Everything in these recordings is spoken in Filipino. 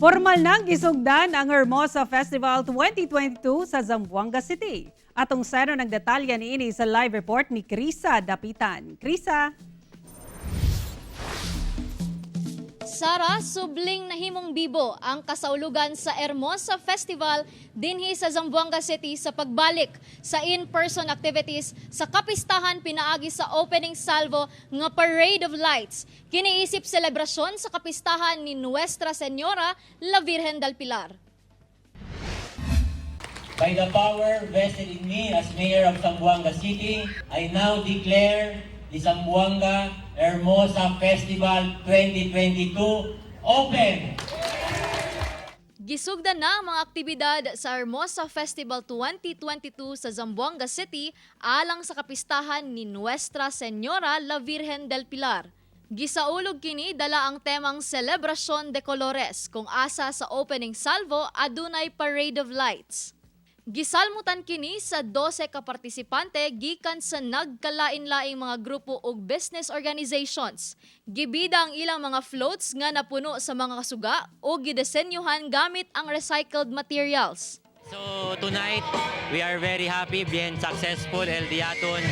Formal nang gisugdan ang Hermosa Festival 2022 sa Zamboanga City. Atong seno ng detalye niini sa live report ni Krisa Dapitan. Krisa? Sara, subling nahimong bibo ang kasaulugan sa Hermosa Festival dinhi sa Zamboanga City sa pagbalik sa in-person activities sa kapistahan pinaagi sa opening salvo nga Parade of Lights. Kiniisip selebrasyon sa kapistahan ni Nuestra Señora La Virgen del Pilar. By the power vested in me as Mayor of Zamboanga City, I now declare the Zamboanga Hermosa Festival 2022 open! Gisugdan na ang mga aktibidad sa Hermosa Festival 2022 sa Zamboanga City alang sa kapistahan ni Nuestra Señora La Virgen del Pilar. Gisaulog kini dala ang temang Celebrasyon de Colores kung asa sa opening salvo adunay Parade of Lights. Gisalmutan kini sa 12 ka partisipante gikan sa nagkalain-laing mga grupo ug business organizations. Gibida ang ilang mga floats nga napuno sa mga kasuga o gidesenyuhan gamit ang recycled materials. So tonight, we are very happy, bien successful El Diaton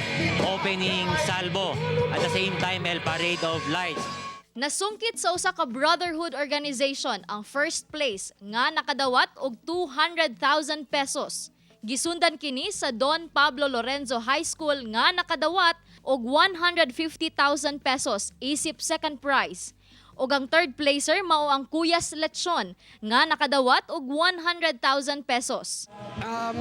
opening salvo at the same time El Parade of Lights. Nasungkit sa usa ka brotherhood organization ang first place nga nakadawat og 200,000 pesos. Gisundan kini sa Don Pablo Lorenzo High School nga nakadawat og 150,000 pesos isip second prize. Og ang third placer mao ang Kuyas Lechon nga nakadawat og 100,000 pesos.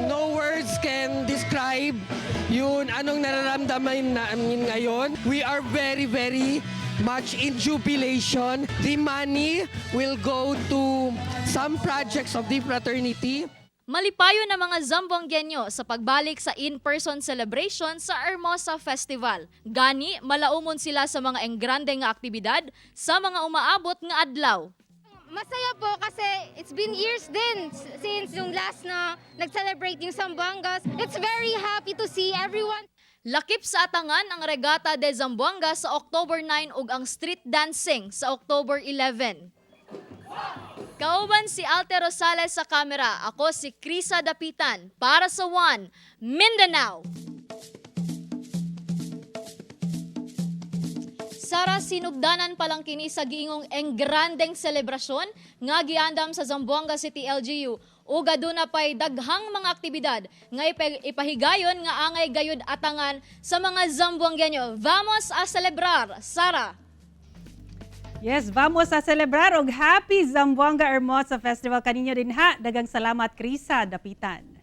No words can describe yun anong nararamdaman namin ngayon. We are very much in jubilation. The money will go to some projects of the fraternity. Malipayo na mga Zamboangueño sa pagbalik sa in-person celebration sa Hermosa Festival. Gani, malaumon sila sa mga enggrande nga aktibidad sa mga umaabot nga adlaw. Masaya po kasi it's been years din since yung last na nag-celebrate yung Zamboangas. It's very happy to see everyone. Lakip sa atangan ang Regata de Zamboanga sa October 9 ug ang street dancing sa October 11. Kauban si Alte Rosales sa kamera. Ako si Krisa Dapitan para sa One Mindanao. Sara, sinugdanan pa lang kini sa giingong enggrandeng selebrasyon nga giandam sa Zamboanga City LGU. Ug aduna pay daghang mga aktibidad nga ipahigayon nga angay gayud atangan sa mga Zamboangueño. Vamos a celebrar, Sara. Yes, vamos a celebrar og Happy Zamboanga Hermosa Festival kaninyo din ha. Dagang salamat Krisa Dapitan.